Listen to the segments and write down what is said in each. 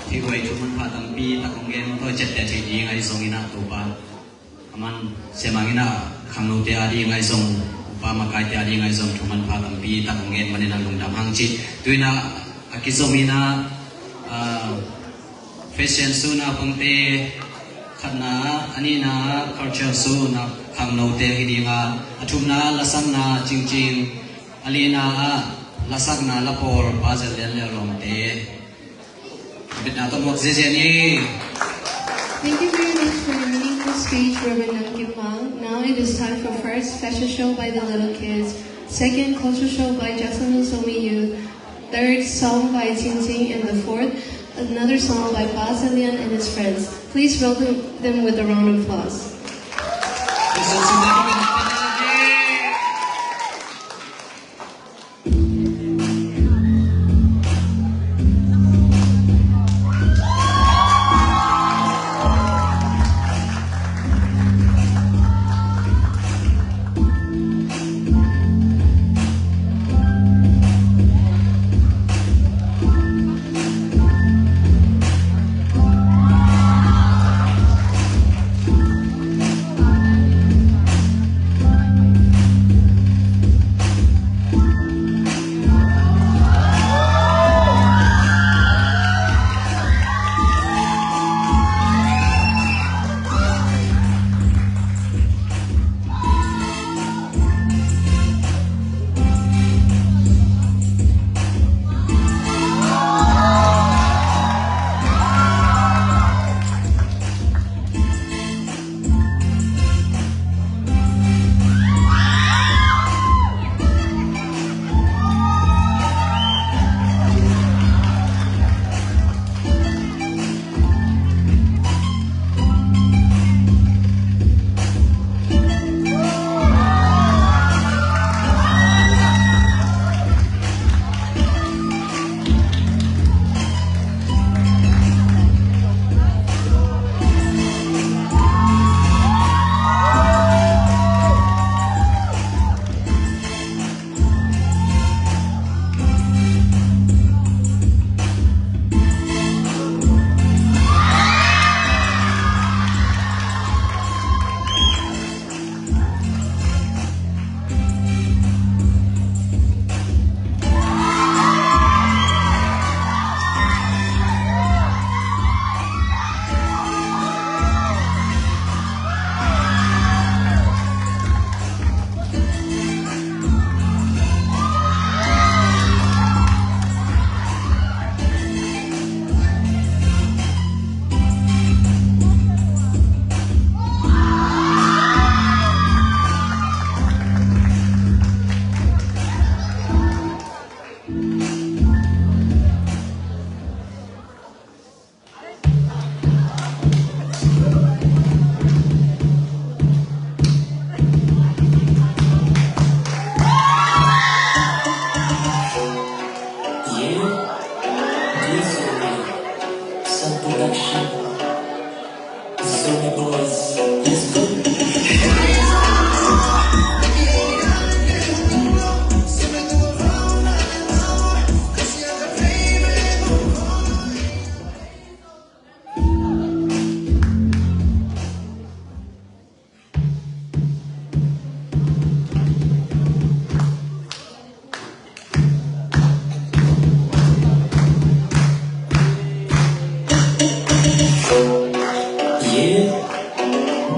ที่ไว้ทุกมันพาตั้งปีตะคงเงินตัวเจ็ดแต่ที่ดีไงส่งอินาตัวปามันเสมังอินาขังโนเตียดีไงส่งปามากายเตียดีไงส่งทุกมันพาตั้งปีตะคงเงินมันในลงดำหังจิตตัวน่ะอากิส่งอินาแฟชั่นสูน่ะพังเตขันน่ะอันนี้น่ะ culture สูน่ะขังโนเตียดีงาทุกน่ะละสังน่ะจริงๆอันนี้น่ะละสักน่ะละพอร์บาเซลเลลงเตThank you very much for your meaningful speech, Reverend Nam Pang. Now it is time for first fashion show by the little kids, second culture show by Jacksonville Somi Youth, third song by Ting Ting, and the fourth another song by Pa Zelian and his friends. Please welcome them with a round of applause.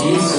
This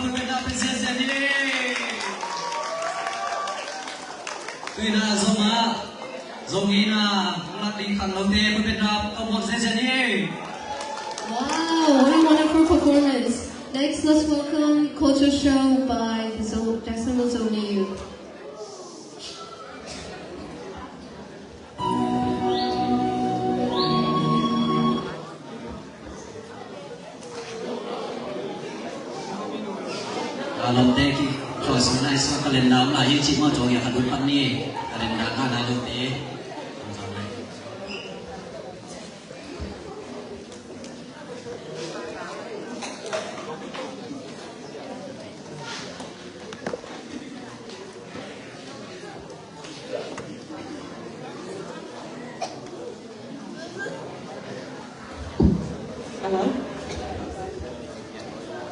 เพื่อนๆเป็นเสียงดีคือนะสมาสมีนะมาติขันเราเทเพื่อนๆเอาหมดเสียงดี Wow, what a wonderful performance. Next, let's welcome Culture Show by Jacksonville Zoni Youth. เราเตะที่คอสมันไอ้สักเลนดาวมายิ่งชิมมาโจยาขัดดุปันนี่เลนดาวน่าเราเตะ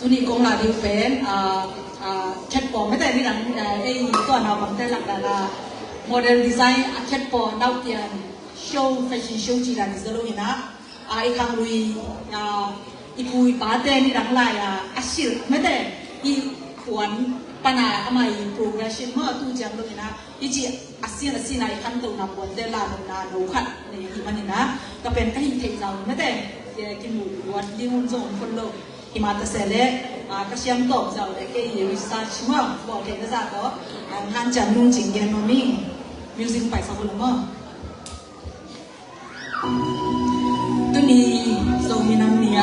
ตัวนี้กงลาดิวเป็นแคทปอไม่แต่นี่หลังไอ้ตัวเราบางแต่หลักดาราโมเดลดีไซน์แคทปอดาวเทียนโชว์แฟชั่นโชว์จีรันจะรู้นะไอ้คำลุยอีปุยป้าเต้นี่หลังลายอาศิลไม่แต่อีขวัญปัญหาทำไมโปรเกรสชั่นเมื่อตู้จังรู้นะอีจีอาศิลสินายขั้นตัวนับวันเดลาโนนาโนขัดในที่มันนี่นะก็เป็นการหินเทคเราไม่แต่กินหมูวันดิ้งจงคนโลกที่มาตัดเสร็จก็เชื่อมต่อจากเกี่ยวกับสัตว์ชั่วบอกเกี่ยวกับสัตว์ก็งานจันนุ่งจิงเย็นมามิ่งมิวสิกไปสักคนละมั้งตัวนี้ส่งมีน้ำเนีย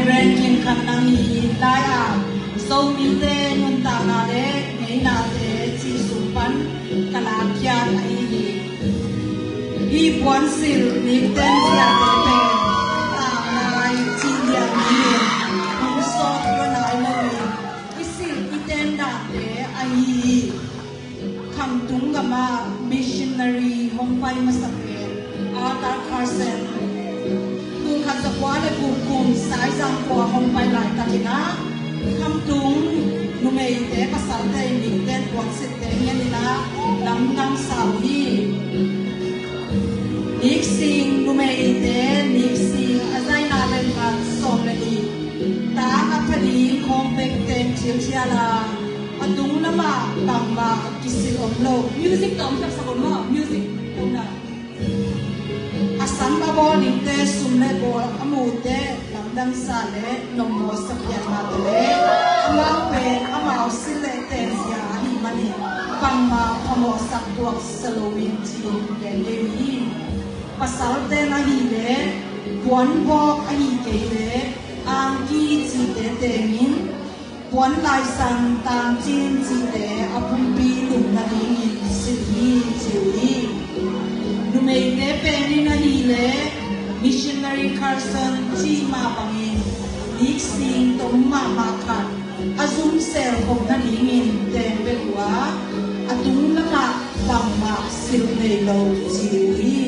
เรนกินขันนังฮีได้ส่งมีเตนุนตานาเดเฮนาเดจีสุปันกลาเกียนไอฮีปวนสิลนิเตนเซียเตเปตานายจีเดียนีมุงสอดก็นายเลยอิสิลอิเตนดาเดไอคำตุงกามามิชชันนารีฮงไปมาสักเกตอาร์ตาคาร์เซนคือขัดสควาในภูมิคุมสายจังกว่าคงไปหลายตาทีนะคำตุงนุ่มเอเตภาษาไทยมีเต้นกวนเสเตเงี้ยนี่นะลำนำสาวฮีนิกซิงนุ่มเอเตนิกซิงอาศัยนาเป็นการส่งเลยตาอัปดีคงเป็นเต็มเชียวเชียลาอันตุงน้ำมาบังมากิสิลอมโลมิวสิกตอมจากสกุลมามิวสิกตรงนั้นสัมบวนิเตสุมเลโกอมูเตลำดังสาเลนมโมสัพยันมาเตเลอมาเป็นอมาสิเลเตสยาหิมันีปังมาพโมสักตัวสโลวินจีเดเลวีภาษาเตนะฮีเลกวนบอกอฮีเกเลอังกีจีเตเตมินกวนลายสันตามจีนจีเตอภุมปีลุมนาดีมินสิลีจิวีนุ่มเอเตเป็นนี่นะฮีเลมิชชันนารีคาร์สันจีมาบังอินดิกซิงตมมามาคันอาซุมเซลของนาดีมินเตเปกัวอาตุงละมาบังมาสิลเนโลจิวี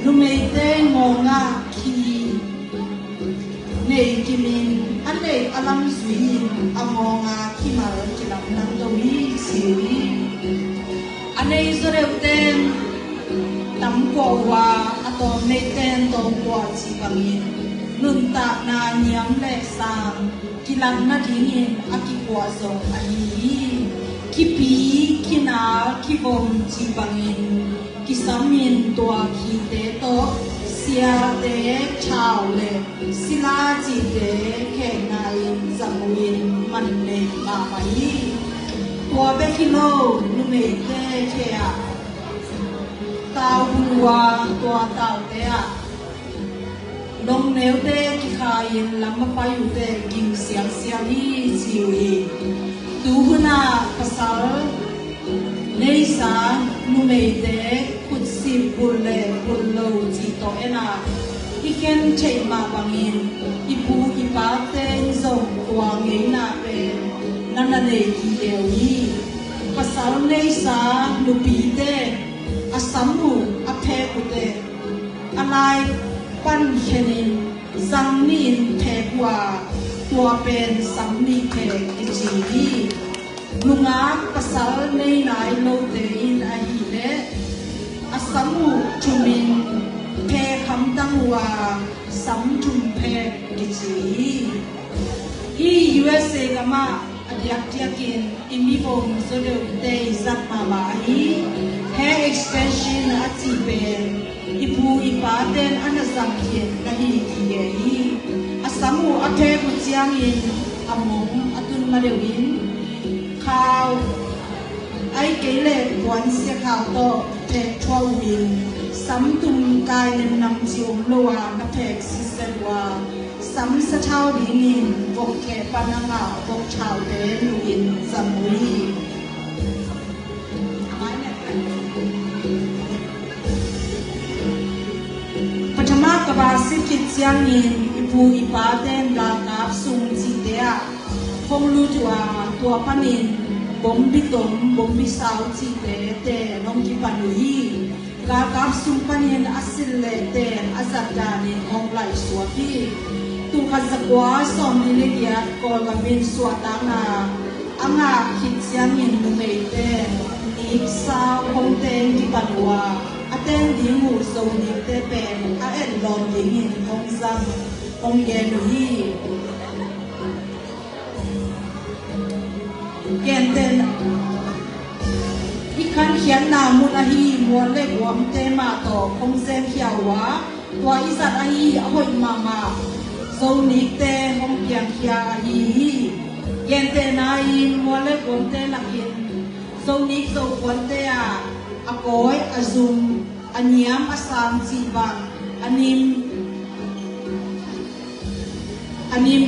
นุ่มเอเตงงาคีเนกิมินอันเนอลัมซุยอมงาคีมาร์กิลัมนังโดวีจิวีอันเนอิสราเอลเตมตั้มกว่าอะตอมในเต้นตองกว่าจีบังอินนุนตานาเนียมเล็กสังกิลันนาดิงินอากิกว่าซงอันนี้คิปีคินาคิบอมจีบังอินกิสามินตัวคิเตโตเสียเตชาวเลศิลาจีเตแข่งนายจังวินมันเลมาไปตัวเบคิโลนุเมเตเทียตาวบัวตัวตาวเตะลงเนวเตะกิขายินลำมาไปอยู่เตะกินเสียงเสียงที่จิวีตูหน้าภาษาในสารนุ่มเตะขุดสิบุลเล่บุลโลจิโตเอนาอีเกนเชมาบังอินอีปูอีปาเตนส่งตัวเงินนาเป็นนันเนกีเดียวนี้ภาษาในสารนุปีเตอาสัมบูอาเพกุเตอะไรปันเชนินซังนินเพกว่าต ตัวเป็นสำนีเพกอิจีลุงอาภาษาในนายโลเตอินอาฮิเลอาสัมมุจุมินเพคำตั้งว่าสัมจุมเพกอิจีUSA กามาAdiak-diakin imibom sodo day zat mamahi hair extension atipen ipu ipaten anazam kien nahi kiyei asamu ate kujiangin amom atun malewin kaw ai kele kwan sia kaw to te twawin samtum kai nem nam jiom lowa na pek siselwaสำสะเท่าดีนินวกแขปันงาบกชาวเดลูอินสมุยปัจมากบาสิกิจยังนินอิปูอิปาเตนลานาบซุงจีเดียคงรู้ตัวพันินบ่มบิตมบ่มบิสาวจีเดเตน้องกิปันุยกากับซุงพันินอสิเลเตอาจัดดานินห้องไหลสวพีตุขันสกวาสอมดิเลเกียกอลกามินสวตานาอังอาคิดเสียงินนุเมเตนิกซาคงเตนกิปันวาอาเตนดิมูโซนิเตเป็นอาเอ็นลอมดิงินฮงซังฮงเยนุฮีเกนเตนอีขันเขียนนามุนาฮีมัวเล็กวมเตมาโตคงเซมเขียววาตัวอิสัตอาฮีอหอยมาโซนิกเตฮงเกียงเขียฮีเกนเตนาฮีมัวเล็กวมเตลักินโซนิกโซควนเตอาอากอยอาซุมอันยามอาสามจีบังอันนิม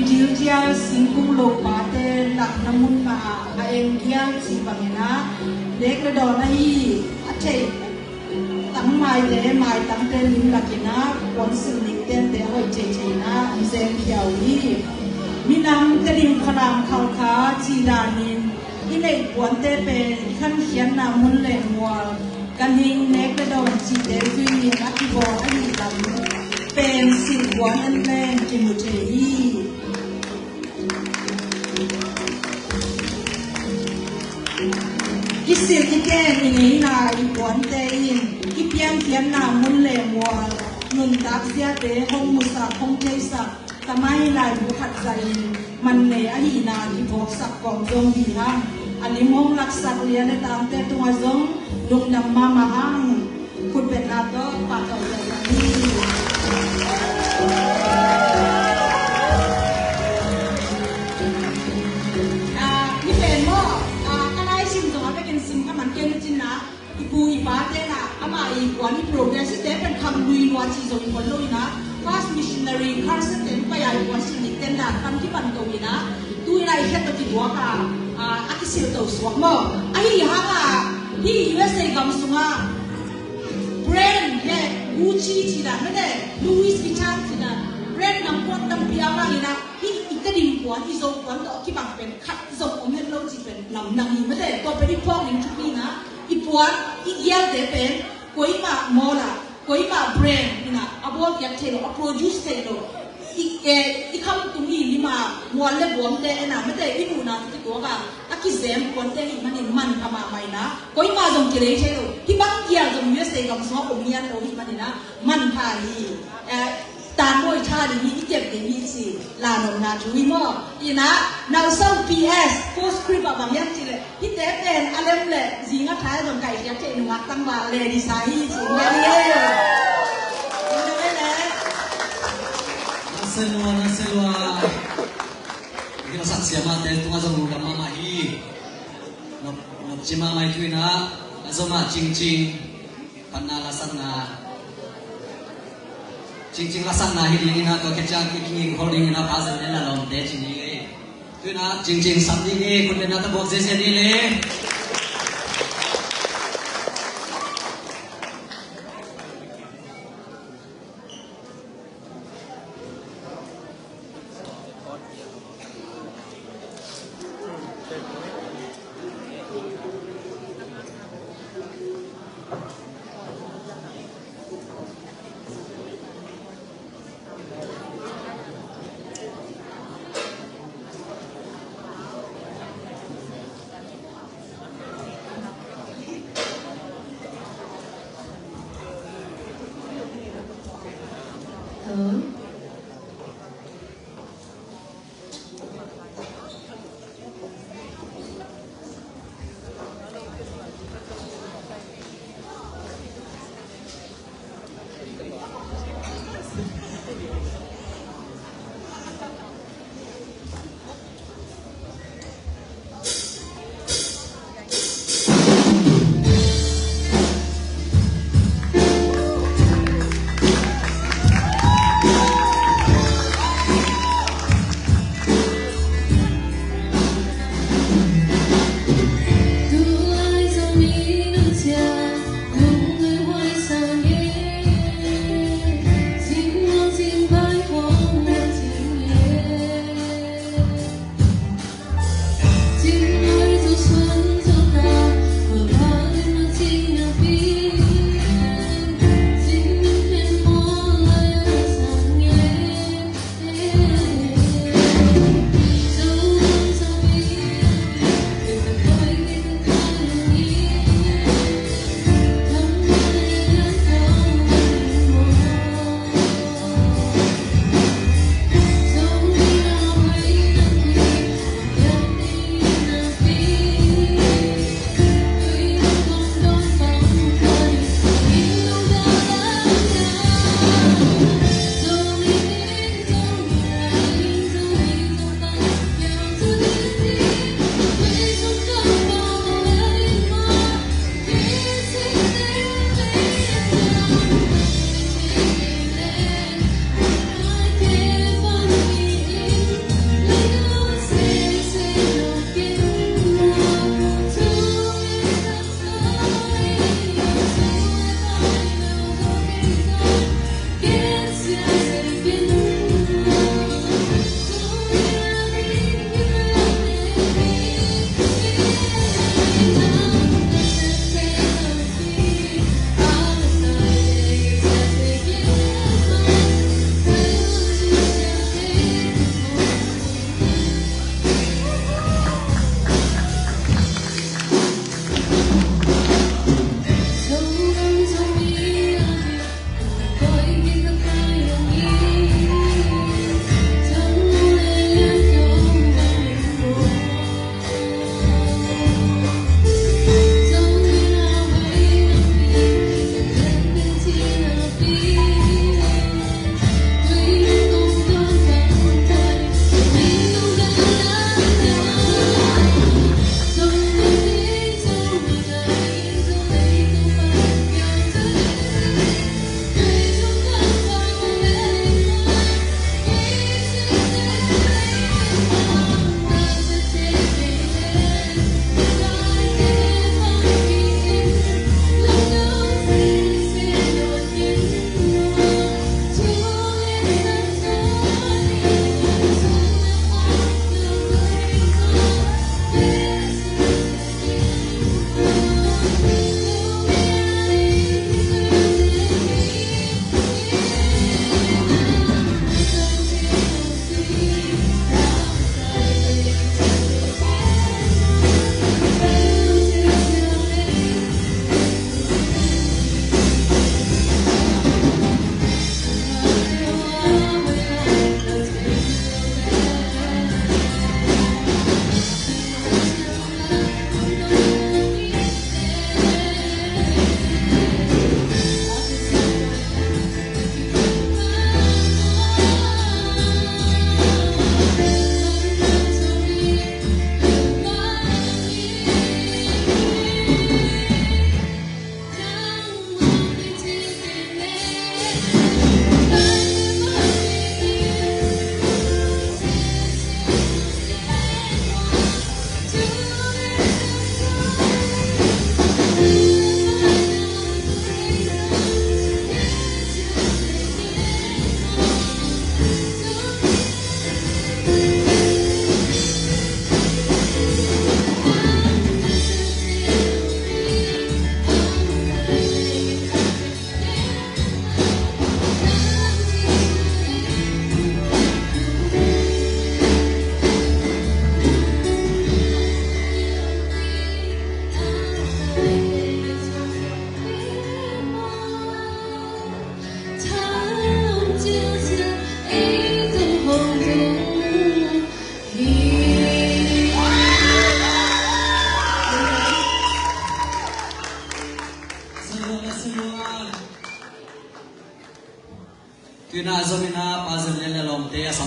ดิวเทียสิงคุงโลปาเตหลักน้ำมุนมาอาเอ็มเทียจีบังนะเด็กระดอนฮีอาเจตั้งไม้เตไม้ตั้งเตลิมลักินะวันสินิกเตนเตหอยเจเจนะเซมเขียวฮีมีน้ำเตลิมขนามขาวขาจีดานินที่ในวันเตเป็นขั้นเขียนน้ำมุนแหลงวัวกันหิงเน็กระดอนจีเตฟินีนักที่บอกให้ดีลำเป็นสิ่งวันอันแรงจิมุเจฮีกิสิกิแกนี่ไงนายหวนเตยินกิเพียงเขียนนามุนเลมัวนุนตักเสียเตหงมุสาหงเจสักทำไมลายบุขัดใจมันเนอหีนาที่พกสักกองจงดีฮังอันนี้มงลักสักเลียนในตามเตตัวจงลุงนำมาหังคุณเป็นนาโตปากเอาใจนี้ปูอีบาเตนะอามาอีกวันนี้โปรแกรมที่เตเป็นคำวีวันที่ส่งคนลุยนะ Fast Missionary คาร์เซนเตนไปยังวันที่นิเตนนะคำที่บันตัวนี้นะตัวอะไรแค่ตัวที่บัวกะอาคิสิลตัวสวกมั้งไอ้ยังอ่ะที่ USA กำสุงอ่ะแบรนด์เนี่ยกูชีที่นั่นไม่ได้ลูอิสกิชานที่นั่นแบรนด์น้ำพวกน้ำเปียมาเลยนะที่อีกดิมกวนที่ส่งกวนตัวที่บังเป็นคัดส่งอมเห็นเราจีเป็นลำนังไม่ได้ตัวไปที่พวกนี้ชุดนี้นะอีปวนอีเยี่ยวเดเป็นกุยมาโมล่ะกุยมาแบรนด์นี่นะอาบอกอยากเทโลอาโปรดิวส์เทโลอีคำตรงนี้นี่มามัวเล็บบวมเตะนะไม่ได้อีหนูนะที่ตัวกันอากิเซมคนเตะมันนี่มันทำมาไม่นะกุยมาจงเกลียเทโลที่บางเยี่ยวจงยูเอสเอกับสององค์ยันโอ้ยมันนี่นะมันพาดีตามวยชาดีนี่เจ็บดีนี่สิลานงนาจุยมั่วอีนะนาส่ง PS post script บางอย่างสิเลยที่เตะเป็นอะไรเลยสิงห์ท้ายตรงไก่ยักษ์เจนุวักตั้งว่าเลยดีไซน์สิเงี้ยเลยnaselwa kita saksi mate tunga jong ga mama hi no jima mai tuina azoma ching panna lasana ching lasana hi ni na to kecha king holding na phasan ne la lom de chini le tuina ching samdi ni kun na ta box se ni le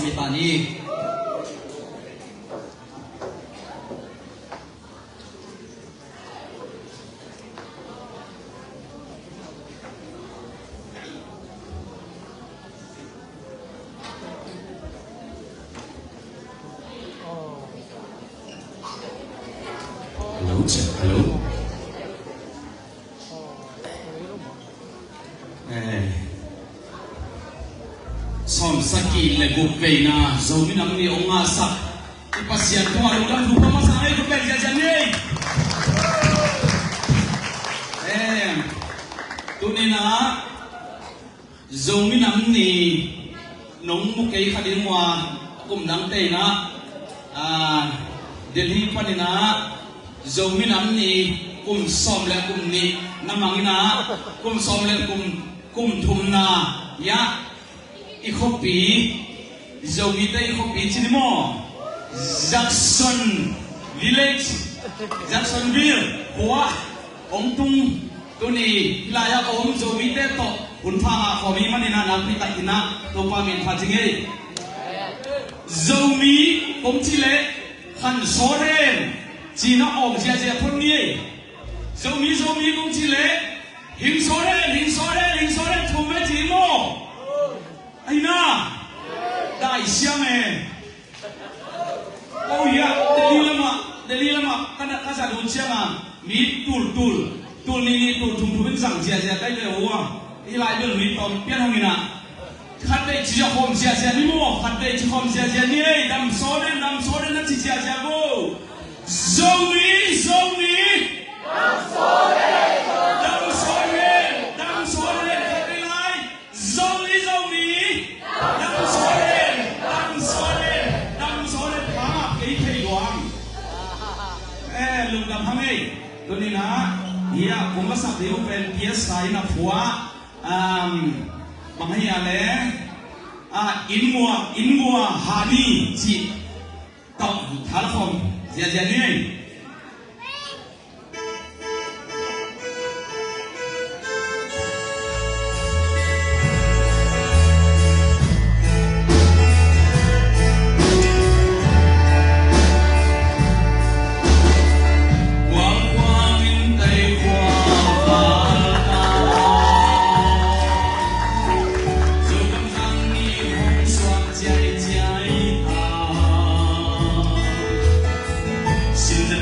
samitani hello check hello som saki le gupena zomi namni onga sak ipasian ko alo lang lupa masay ko pwede dyan tunay na zomi namni nung mukay kadin mo kumnang tayo na Delhi pa nina zomi namni kum som le kum ni namangina kum som le kum thum na ya ikopi zomi ta ikopi chini mo Jackson Village Jacksonville Hoa ông tung tuni laya ông zomi te to unpha khomi manina nakni takina to pa min pha jinge zomi om chile han soren china om sia sia phun ni zomi om chile hin soren thume chi mo ai na dai siang oh ya deli lama kana kasa dun siang mi tul ni tul thum ben sang sia sia kai le wa ilai ben mi tom pian hangina khát đây chỉ cho hôm sia sia ni mo khát đây chỉ hôm sia sia ni dam soren na chỉ sia sia go zomi dam soren khát đây lai zomi dam soren phá cái thầy quang lùng đam hăng ấy tôi nên hả ia cũng có sắp đến bên kia sai na phua bằng hay là in mua hani chỉ tạo thả phòng dễ này Since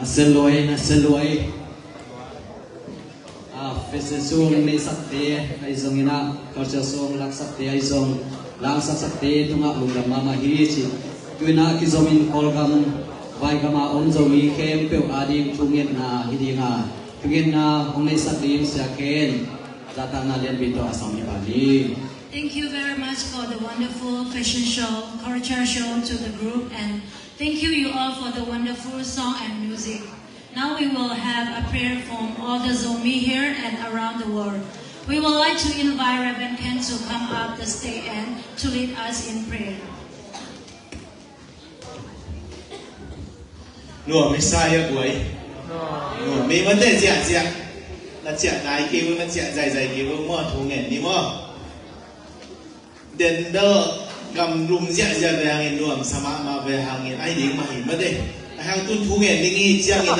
na seloi festival song ni sakte ai zong ina culture song lak sakte ai zong lang sakte tunga lungam mama hi chi tuina ki zong in kolgam vai kama on zong i kem pe adi tungen na hidinga tungen na only sakte sia ken data na lian bito asam ni bali. Thank you very much for the wonderful fashion show, culture show to the group, and thank you all for the wonderful song and music. Now we will have a prayer from all the Zomi here and around the world. We would like to invite Reverend Ken to come up the stage and to lead us in prayer. Nua Messiah boy. Nua me vấn đề gì là chuyện này kêu nó chuyện dài kêu mò thùng nghẹn đi mò. Đến đó cầm lùm về hàng nghìn nuông sama mà về hàng nghìn ai đến mà hình mất đi hàng tuân thu nghẹn đi nghi chiang nghìn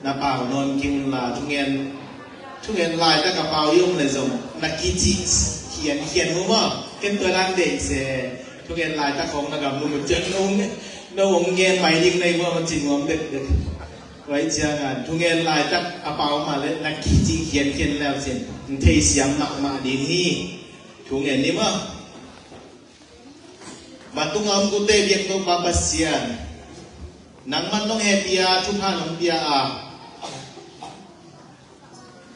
na bảo non kim là thu nghẹn lại ta cả bảo yong là dùng là kỹ chỉ hiền đúng không cái tôi đang để sẽ thu nghẹn lại ta không là cầm lùm một chân ông nghe mày đi này mà chỉ ngom được vậy chiang thu nghẹn lại ta bảo mà là kỹ chỉ hiền là gì thấy xiêm nặng mà đến hi thu nghẹn đi mà Matungam ko te biak to papasian. Nang man nong hepia chupha nong pia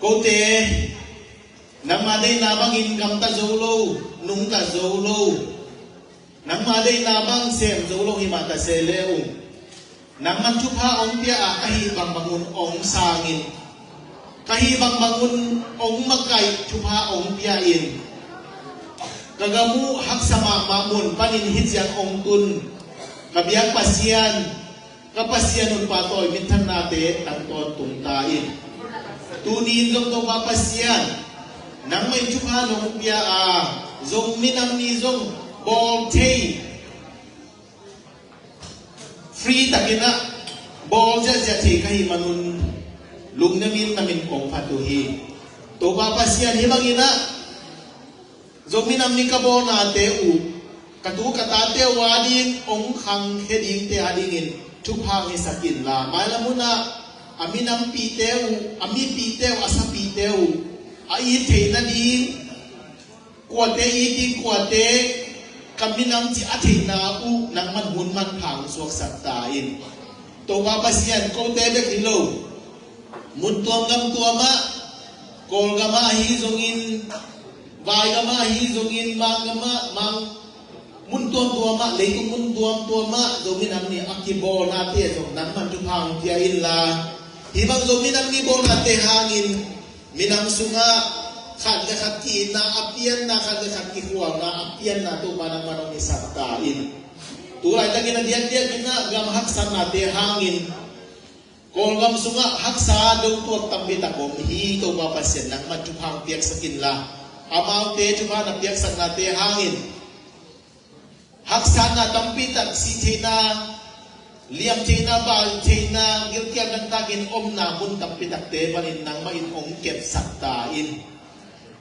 Ko te nang ma dei na bang in kam ta zolo nung ta zolo. Nang ma dei na bang sem zolo hi ma ta se leu. Nang man chupha ong pia kahi bang bangun ong sangin. Kahi bang bangun ong makai chupha ong pia in. Kagamu hak sama mamun panin hijian ong tun kabiyak pasian kapasian un patoy mintan nate tangton tungtain tunin zong to papasian nang may chupha nong pia zong minam ni zong bol tay free takina bol ja tay kahi manun lung namin kong patuhi to papasian himangina Zominam ni kabo na te katu katate wading ong khang heding te adingin chuphang isakin la maila muna aminam piteu ami piteu asa piteu ai theina din kwate iding kwate kaminam ti atheina nang man hun man phang suak satain to babasian ko te be kilo mun tuam tuama kol gama hi zongin Vai gama hi zongin mang mun tuam leitung mun tuam zomin amni akibo na te zong nan man tu phang tia in la hi bang zomin amni bo na te hangin minam sunga khat ki na apian na khat ki huang na apian na tu manang manong ni sakta in tu lai ta gina dia gina gam hak san na te hangin kol gam sunga hak sa do tu tambi ta kom hi to ba pasien nang man tu phang piak sakin la Amau te cuma na piak sang na te hangin. Haksan na tampi tak si tina liam tina bal tina gilkiam ng tagin na mun tampi tak te panin nang main ong ket saktain.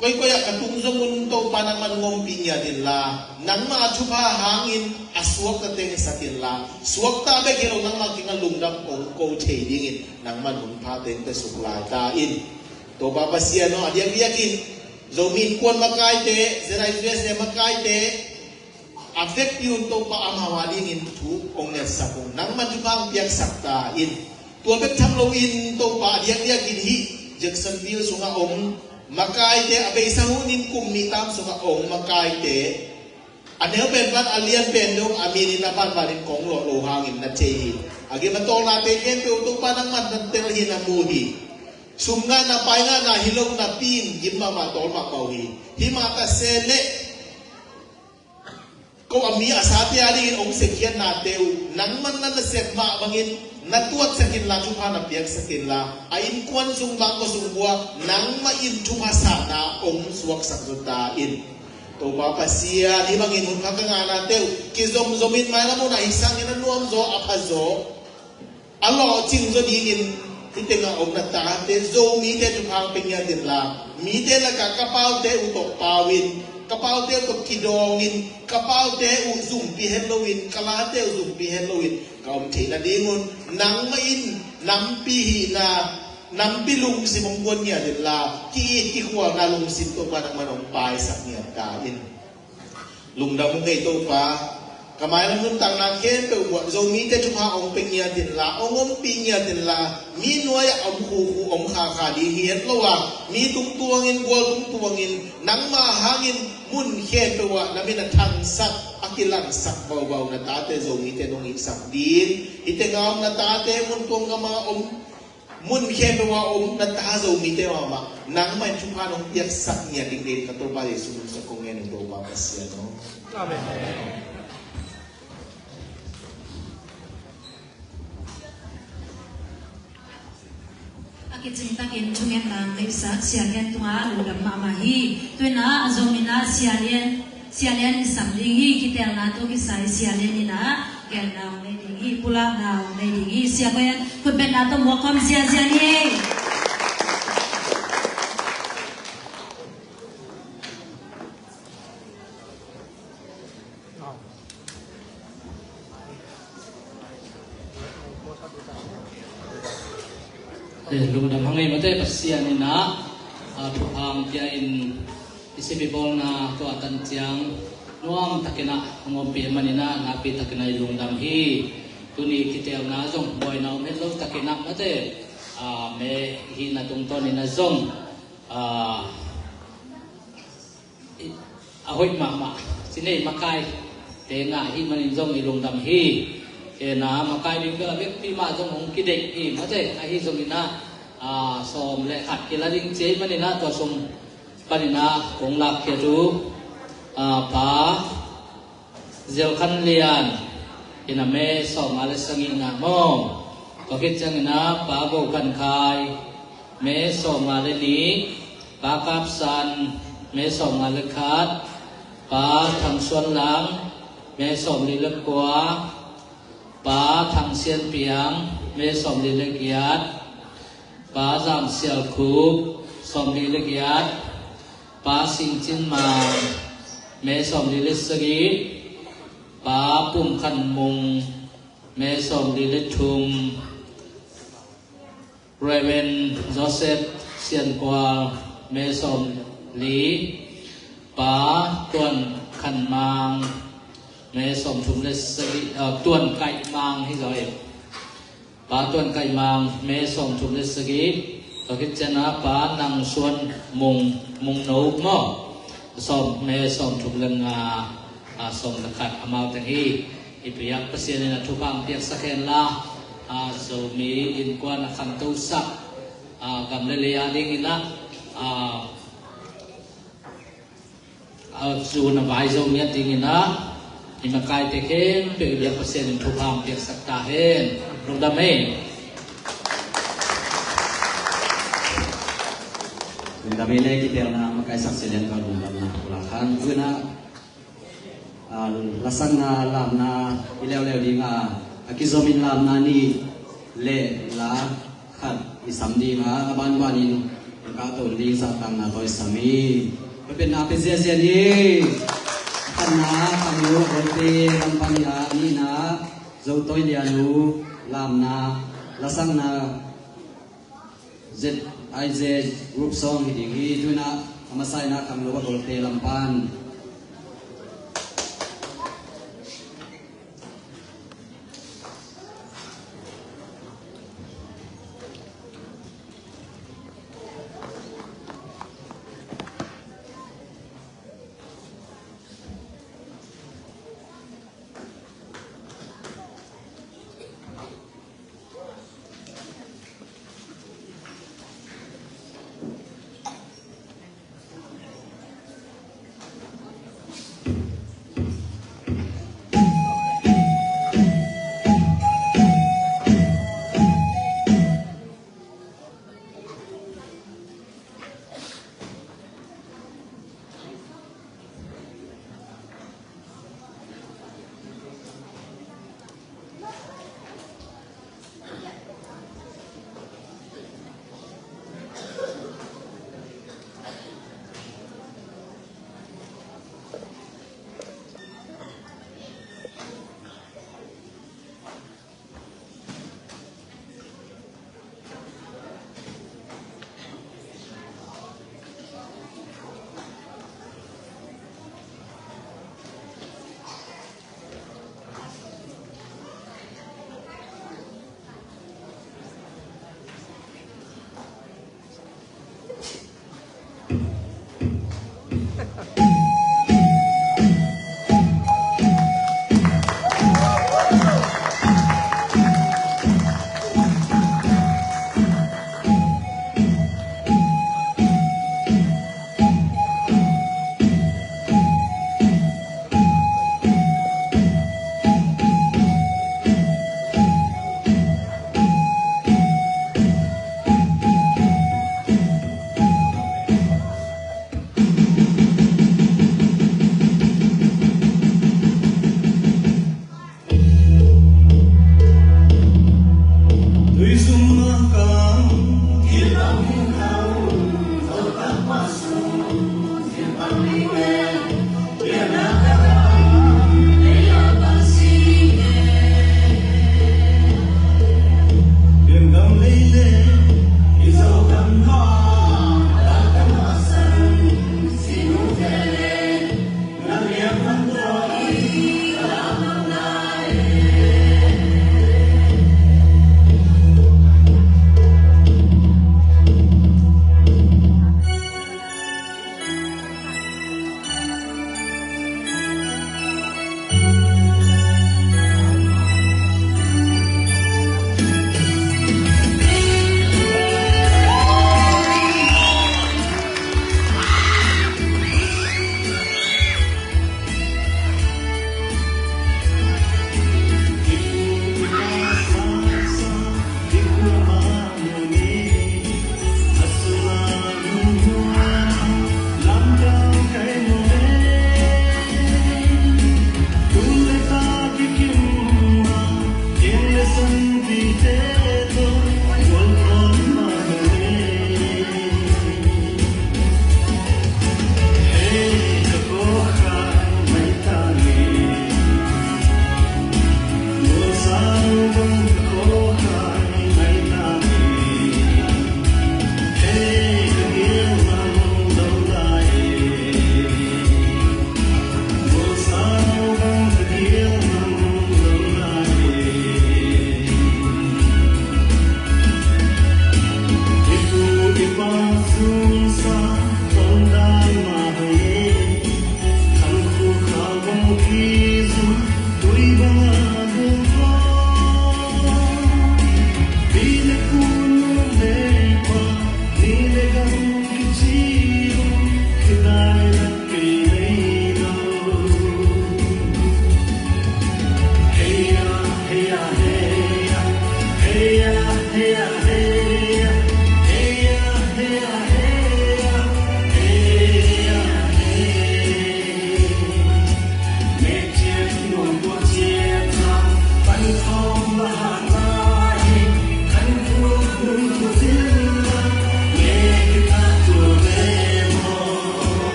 Koy katungzong mun to panang man ngompi niya din la nang maachupa hangin aswak na te sa tinla. Suwak ta be kilo nang makingalungdam ong ko dingin nang man mun paten te suklatain. To babasian no adiang yakin Zomin kuan makai te, zerai dress ne makai te, affect yun to pa amhawadingin tu ong net sapong nang manjupang piak sakta in. Tua bek tamlowin to pa diak hi Jacksonville sunga ong makai te abe isahunin kumitam sunga ong makai te. Anel pen pan alian pen dong aminin na pan parin kong lo hangin na chehi. Agi matol natin ken to pa nang man telhin na muhi. Sumga na painga na hilong na pin gimma ma tol ma pauhi himata sele ko ami asati ari ong sekyan na teu nang man na set ma bangin natuat sakin la chupha na piak sakin la ain kwan sung bang ko sungwa nang ma in chupha sana ong suwak sakruta in to papasia di bangin hun kakanga na teu kizom zomin ma na mo na isang ina nuam zo apazo alo ching zo dingin ite nga og natate zo mi te chupang penya din la mi te la kakapau te utok pawin กระเป๋าเต้กับกิดองอินกระเป๋าเต้อุซุ่มปีเฮโลวินกะลาเต้อุซุ่มปีเฮโลวินก็มถีนาดีงุนนังมาอินนำปีหีนานำปีลุงสิมงคลเนี่ยเดินลาที่ขวางาลุงสิตัวมานังมันองปลายสักเนี่ยกาอินลุงดำมุงไงตัวฟ้ากำไมเราต้องตั้งนักเขียนไปว่าเรามีแต่ทุกข์องเป็นเงียดินละองปีเงียดินละมีน้อยคู่ขาดีเหียนระหว่างมีตุ้งตัวเงินวัวตุ้งตัวเงินนังมาหาเงินมุ่นเขียนไปว่านั่นเป็นทางสักอักิลังสักเบาๆนาตาเตเรามีแต่น้องอีกสักดีนอีแต่งามนาตาเตมุ่นตรงกับมามุ่นเขียนไปว่านาตาเรามีแต่ว่ามานังไม่ทุกข์น้องเปียกสักเงียดิ่งๆกับตัวบาลีสุนทรคงเงินตัวบาปเสียเนาะอาเมนกิจตักอินทุ่งเงินนางในสักเสียเลียนตัวลุงดำมามาฮีตัวน่ะจงมีน่าเสียเลียนสัมลิงฮีคิดแต่น่ะตัวกิสายเสียเลียนนี่นะแกนนาวในดิ่งฮีปุระนาวในดิ่งฮีเสียก็ยังคุณเป็นน่ะตัวหมวกคอมเสียนี่ลุงดำพังไงมาได้ปัสยานี่นะทุกางเดียอินอิสิบิบอลนะตัวตันเจียงน้อมตะกินะงอมเปียมันนี่นะนับปีตะกินะลุงดำฮีตุนีคิดเดียวนะจงบ่อยน้องเม็ดลูกตะกินะมาได้เมฮีนะตรงต้นนี่นะจงahoy mama sini makai tena hi manin jong ilung dam hi ena makai ni ka bek pi ma jong hong ki dek hi ma je a hi jong ina som le khat ki la ding che manina to som panina kong lak ke tu pa zel khan lian ina me som ale sangin na mo ko kit chang ina pa go kan khai me som ale ni pa kap san me som ale khatป้าทางส่วนหลังแม่สมลิลกัวป้าทางเสียนเปียงแม่สมลิลกียดป้าจามเสียลคูบสมลิลกียดป้าสิงจินมาแม่สมลิลสกีป้าปุ่มขันมุงแม่สมลิลทุมเรเวนโจเซฟเสียนกวาแม่สมลีป้าต้วนขันมังแม่สมทุมเลสกีต้วนไก่มังให้เราเองป้าต้วนไก่มังแม่สมทุมเลสกีก็คิดจะนะป้านังส่วนมุงโนมอสมแม่สมทุมเลงาสมนักขัดอามาตังฮีอิปยักเปอร์เซ็นต์นะทุกฝั่งเทียบสักแค่ละจะมีอินกวนขันตุสักกำเลาดิ้งนะจูนบายจงเมียติงินะอิมากายเตเคนเปรียบเปอร์เซ็นต์ทุกความเปียกสักตาเห็นลงดำเองลงดำเองเลยที่เดียวนะมากายสักเสียงก็ลงดำนะหลังคันคือนะลักษณะลำนะอิเลวเลวดีงาคิโซมินลำนะนี่เละละขัดอิสัมดีงาบ้านนินกาตุลีสัตตังนะตัวอิสามีเป็นอาเปเซียเซียนี่ขันนาขันยูโอเตลำปัญญานี่นะเจ้าตัวเดียนูลำนาละสังนาเจ็ดไอเจรูปทรงหิดิงด้วยนะอามาใส่นะขันยูโอเตลำปัน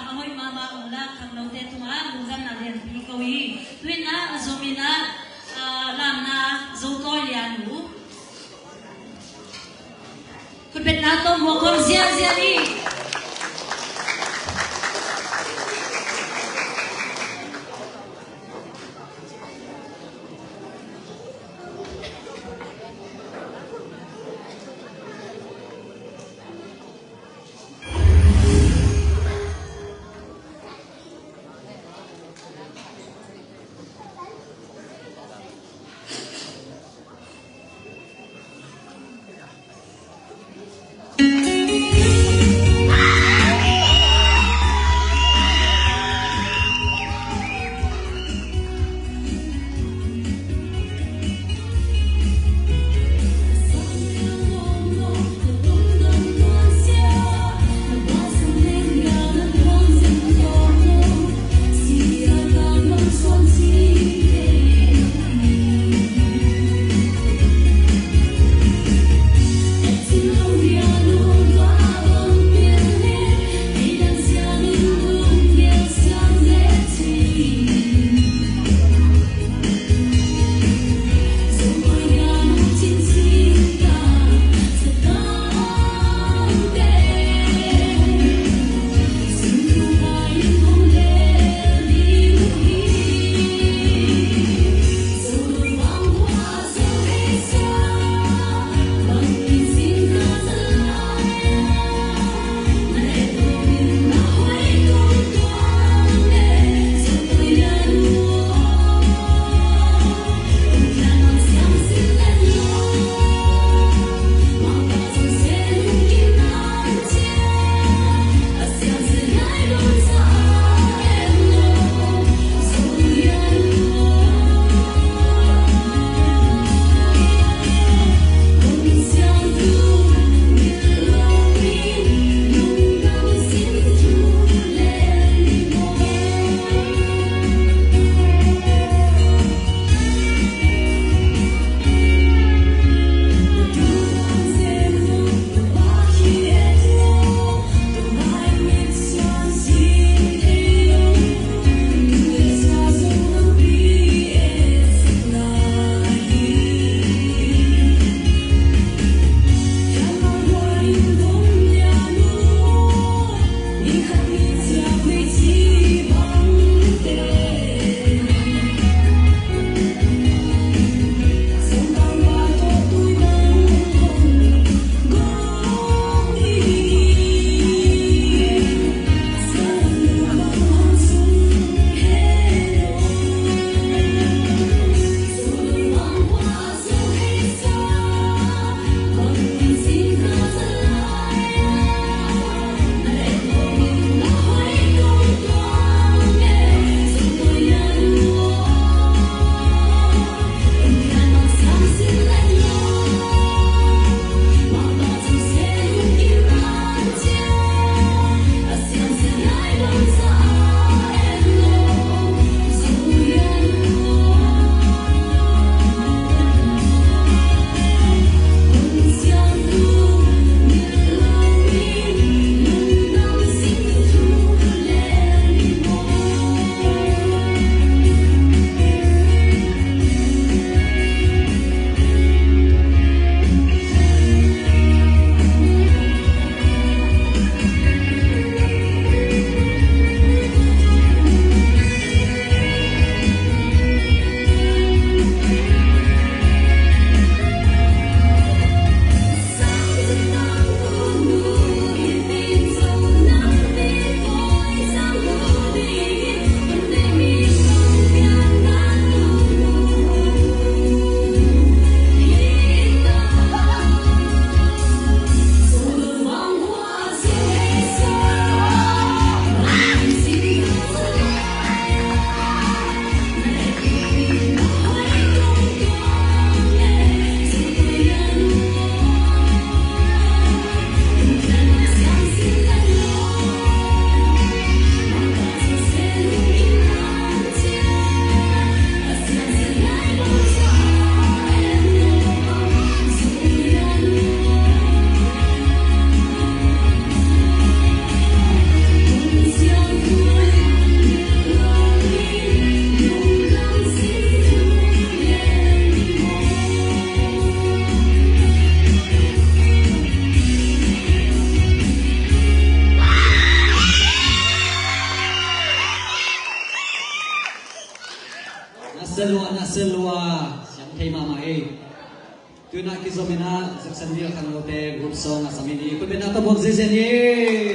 ahoy mama ula khang lo te tuma lungzam na len pi ko yi twin na azomina lam na zo ko lian lu kun bet na to mo kom zia zia ni selua siang thema mai tuna kizomina zaksandia khanglote group song asamini ko bena to bon zezeni